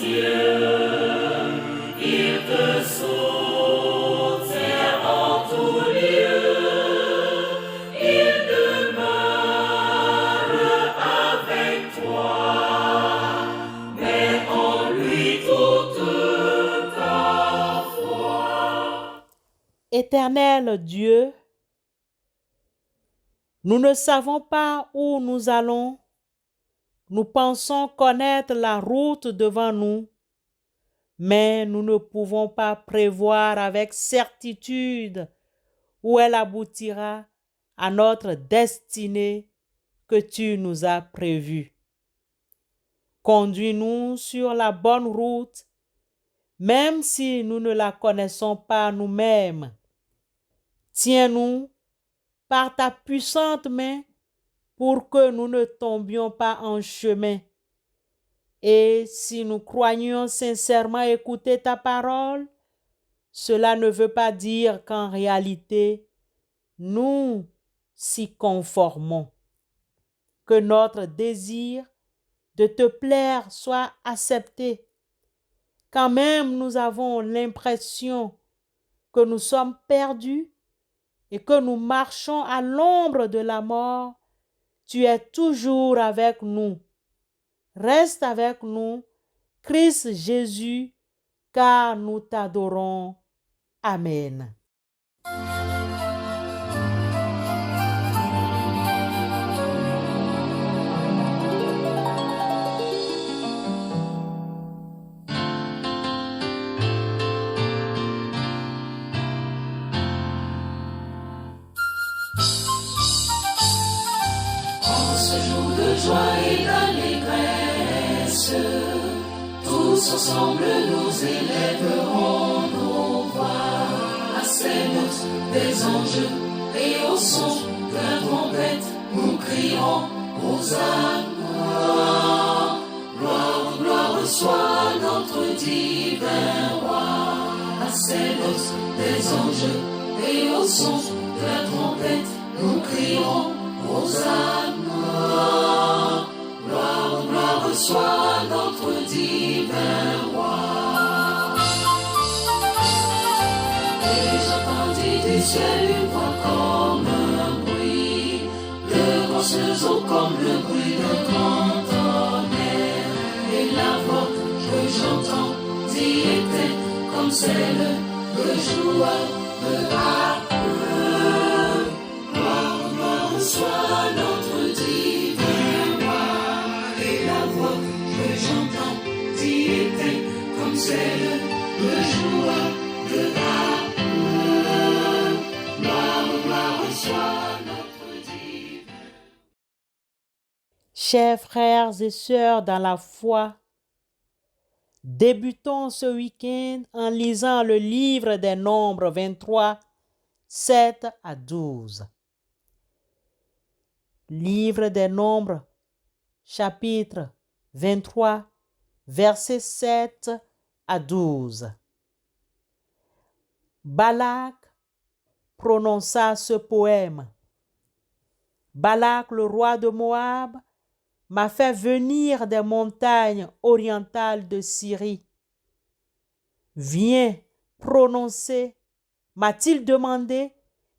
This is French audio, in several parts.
cieux, il te soutient en tout lieu, il demeure avec toi, mets en lui toute ta foi. Éternel Dieu, nous ne savons pas où nous allons. Nous pensons connaître la route devant nous, mais nous ne pouvons pas prévoir avec certitude où elle aboutira à notre destinée que tu nous as prévue. Conduis-nous sur la bonne route, même si nous ne la connaissons pas nous-mêmes. Tiens-nous par ta puissante main pour que nous ne tombions pas en chemin. Et si nous croyons sincèrement écouter ta parole, cela ne veut pas dire qu'en réalité, nous s'y conformons. Que notre désir de te plaire soit accepté. Quand même nous avons l'impression que nous sommes perdus et que nous marchons à l'ombre de la mort, tu es toujours avec nous. Reste avec nous, Christ Jésus, car nous t'adorons. Amen. En ce jour de joie et d'allégresse, tous ensemble nous élèverons nos voix à ces notes des anges et au son de la trompette, nous crierons Hosanna. Gloire, gloire soit notre divin roi. À ces notes des anges et au son de la trompette, nous crierons Hosanna. Gloire, gloire soit notre divin roi. Et j'entendis du ciel une voix comme un bruit de grosses eaux, comme le bruit d'un grand tonnerre. Et la voix que j'entendis était comme celle de joueur de harpe. Gloire, gloire soit notre divin roi. Et la voix que j'entendis était comme celle de joueur de harpe. Gloire, gloire soit notre divin. Chers frères et sœurs dans la foi, débutons ce week-end en lisant le livre des Nombres 23, 7 à 12. Livre des Nombres, chapitre 23, versets 7 à 12. Balak prononça ce poème. Balak, le roi de Moab, m'a fait venir des montagnes orientales de Syrie. Viens prononcer, m'a-t-il demandé,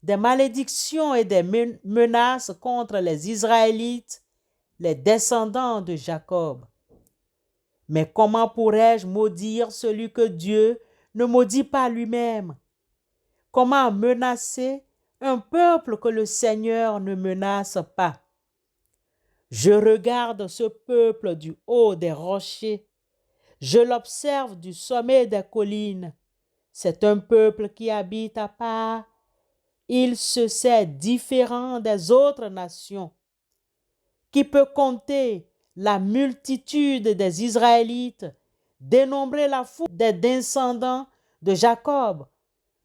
des malédictions et des menaces contre les Israélites, les descendants de Jacob. Mais comment pourrais-je maudire celui que Dieu ne maudit pas lui-même? Comment menacer un peuple que le Seigneur ne menace pas? Je regarde ce peuple du haut des rochers. Je l'observe du sommet des collines. C'est un peuple qui habite à part. Il se sait différent des autres nations. Qui peut compter la multitude des Israélites, dénombrer la foule des descendants de Jacob?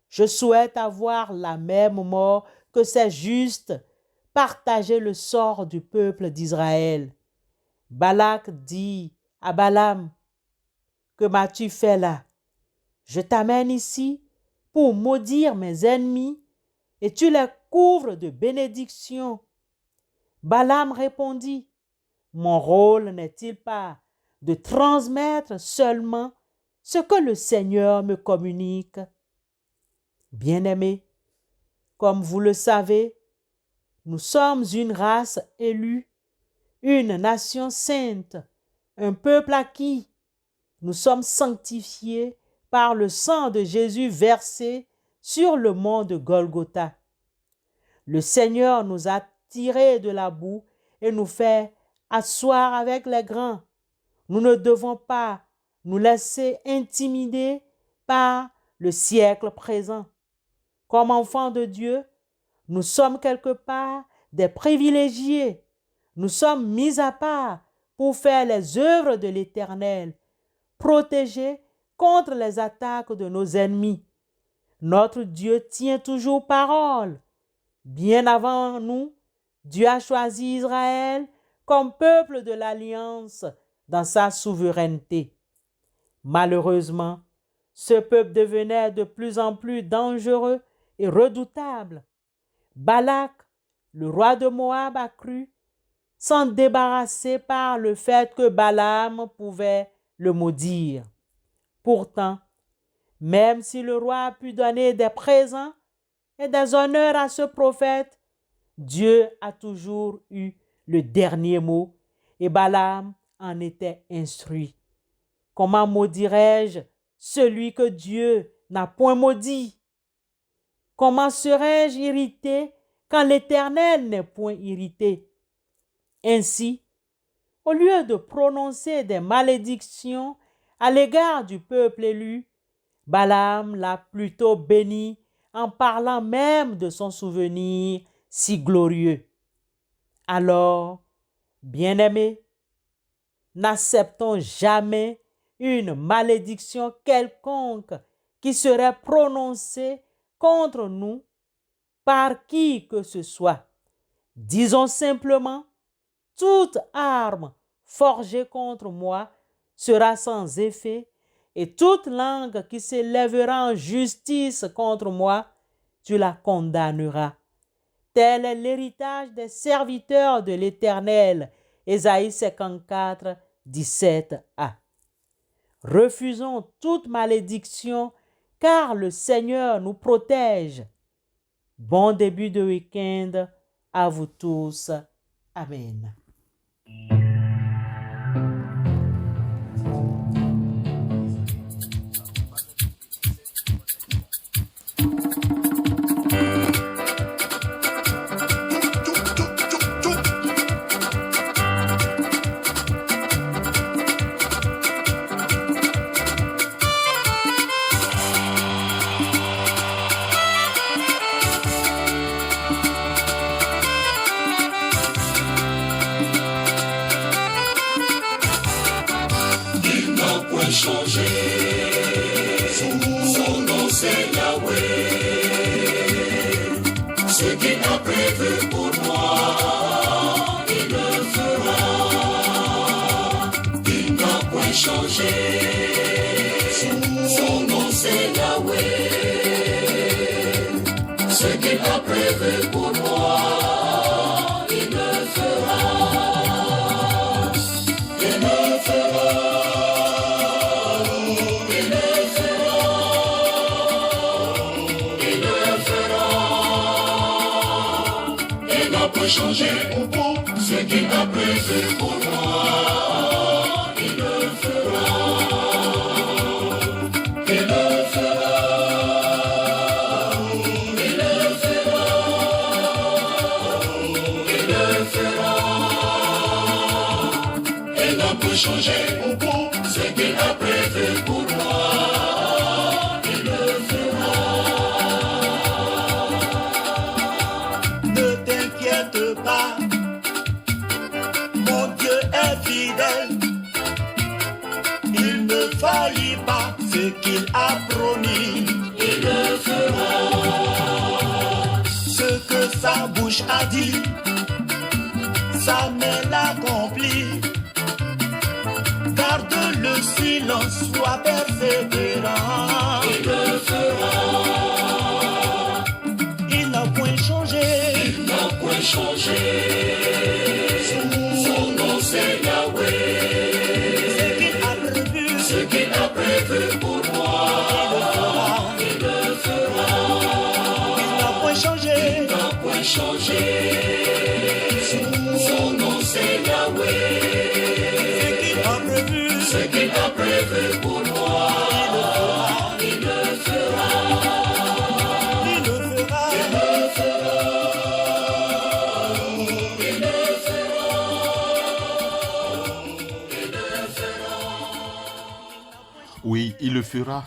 Je souhaite avoir la même mort que ces justes, partager le sort du peuple d'Israël. Balak dit à Balaam, que m'as-tu fait là? Je t'amène ici pour maudire mes ennemis et tu les couvres de bénédictions. Balaam répondit, mon rôle n'est-il pas de transmettre seulement ce que le Seigneur me communique. Bien-aimés, comme vous le savez, nous sommes une race élue, une nation sainte, un peuple acquis. Nous sommes sanctifiés par le sang de Jésus versé sur le mont de Golgotha. Le Seigneur nous a tirés de la boue et nous fait asseoir avec les grands. Nous ne devons pas nous laisser intimider par le siècle présent. Comme enfants de Dieu, nous sommes quelque part des privilégiés. Nous sommes mis à part pour faire les œuvres de l'Éternel, protégés contre les attaques de nos ennemis. Notre Dieu tient toujours parole. Bien avant nous, Dieu a choisi Israël comme peuple de l'Alliance dans sa souveraineté. Malheureusement, ce peuple devenait de plus en plus dangereux et redoutable. Balak, le roi de Moab, a cru s'en débarrasser par le fait que Balaam pouvait le maudire. Pourtant, même si le roi a pu donner des présents et des honneurs à ce prophète, Dieu a toujours eu le dernier mot et Balaam en était instruit. Comment maudirais-je celui que Dieu n'a point maudit? Comment serais-je irrité quand l'Éternel n'est point irrité? Ainsi, au lieu de prononcer des malédictions à l'égard du peuple élu, Balaam l'a plutôt béni en parlant même de son souvenir si glorieux. Alors, bien-aimés, n'acceptons jamais une malédiction quelconque qui serait prononcée contre nous par qui que ce soit. Disons simplement, toute arme forgée contre moi sera sans effet et toute langue qui s'élèvera en justice contre moi, tu la condamneras. Tel est l'héritage des serviteurs de l'Éternel. Ésaïe 54, 17a. Refusons toute malédiction, car le Seigneur nous protège. Bon début de week-end à vous tous. Amen. Changer, son nom c'est Yahweh. Ce qu'il a prévu pour moi, il le fera. Il n'a point changé, son nom c'est Yahweh. Ce qu'il a prévu pour moi, il le fera. Il le fera. Changer ce qu'il a prévu pour moi, il le fera, il le fera, il le fera, il le fera. Il n'a pas changé ce qu'il a prévu pour moi, il le fera. Pas. Mon Dieu est fidèle, il ne faillit pas ce qu'il a promis, il le fera. Ce que sa bouche a dit, sa main l'accomplit. Garde le silence, sois persévérant, il le fera. Il n'a point changé. Changer. Son nom c'est Yahweh. qu'il a prévu pour moi, il le fera. Il n'a point changé. Il n'a point changé. Son nom c'est Yahweh. Ce qu'il a prévu pour moi, il le fera. Il le fera. Il le fera. Il le fera. Il le fera. Oui, il le fera.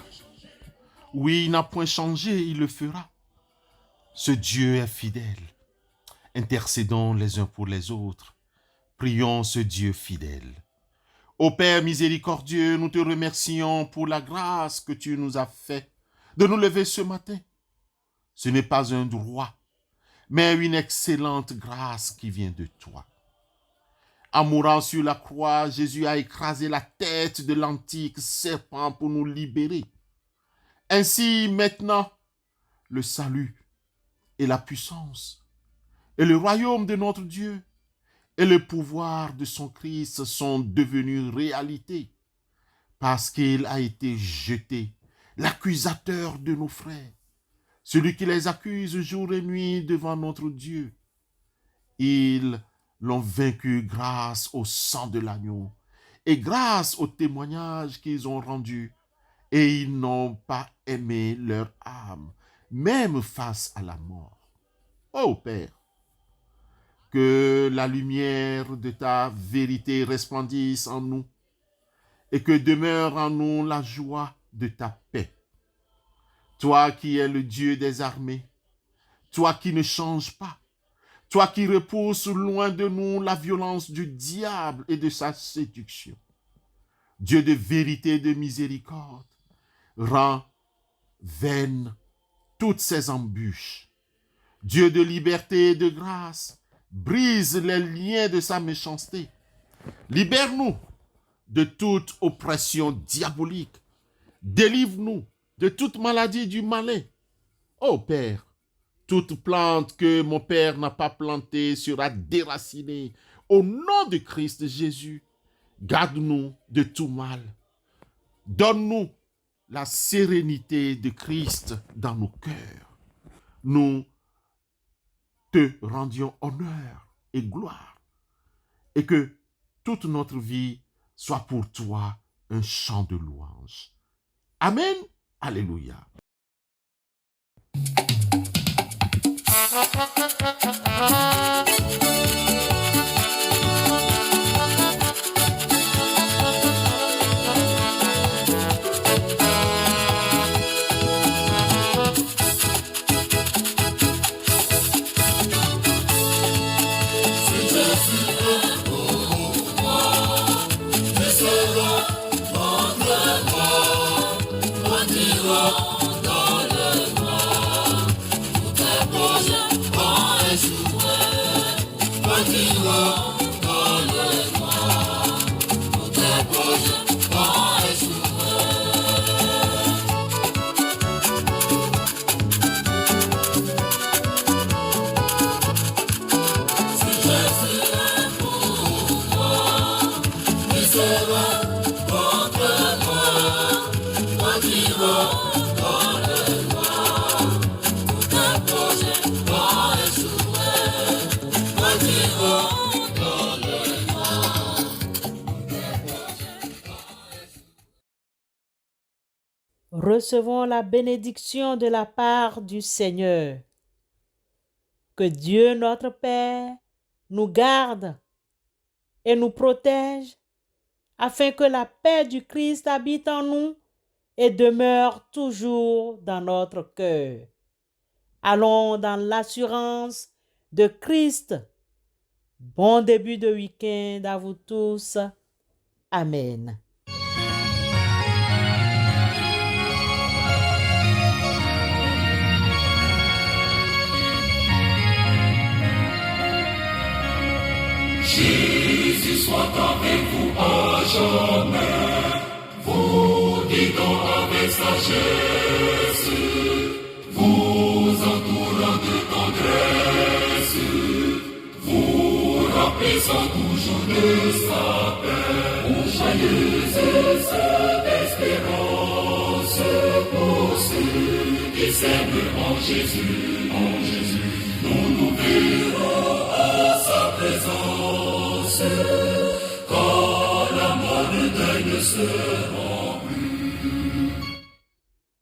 Oui, il n'a point changé, il le fera. Ce Dieu est fidèle. Intercédons les uns pour les autres. Prions ce Dieu fidèle. Ô Père miséricordieux, nous te remercions pour la grâce que tu nous as fait de nous lever ce matin. Ce n'est pas un droit, mais une excellente grâce qui vient de toi. En mourant sur la croix, Jésus a écrasé la tête de l'antique serpent pour nous libérer. Ainsi, maintenant, le salut et la puissance et le royaume de notre Dieu et le pouvoir de son Christ sont devenus réalité parce qu'il a été jeté, l'accusateur de nos frères, celui qui les accuse jour et nuit devant notre Dieu. Ils l'ont vaincu grâce au sang de l'agneau et grâce au témoignage qu'ils ont rendu, et ils n'ont pas aimé leur âme, même face à la mort. Ô Père, que la lumière de ta vérité resplendisse en nous et que demeure en nous la joie de ta paix. Toi qui es le Dieu des armées, toi qui ne changes pas, toi qui repousses loin de nous la violence du diable et de sa séduction. Dieu de vérité et de miséricorde, rends vaines toutes ces embûches. Dieu de liberté et de grâce, brise les liens de sa méchanceté. Libère-nous de toute oppression diabolique. Délivre-nous de toute maladie du malin. Ô Père, toute plante que mon Père n'a pas plantée sera déracinée. Au nom de Christ Jésus, garde-nous de tout mal. Donne-nous la sérénité de Christ dans nos cœurs. Nous te rendions honneur et gloire, et que toute notre vie soit pour toi un chant de louange. Amen. Alléluia. Recevons la bénédiction de la part du Seigneur. Que Dieu notre Père nous garde et nous protège, afin que la paix du Christ habite en nous et demeure toujours dans notre cœur. Allons dans l'assurance de Christ. Bon début de week-end à vous tous. Amen. Jésus soit avec vous à jamais, vous guidant avec sagesse, vous entourant de tendresse, vous remplissant toujours de sa paix, joyeuse cette espérance. qui s'aiment en Jésus, nous verrons à sa présence, quand la mort de deuil ne sera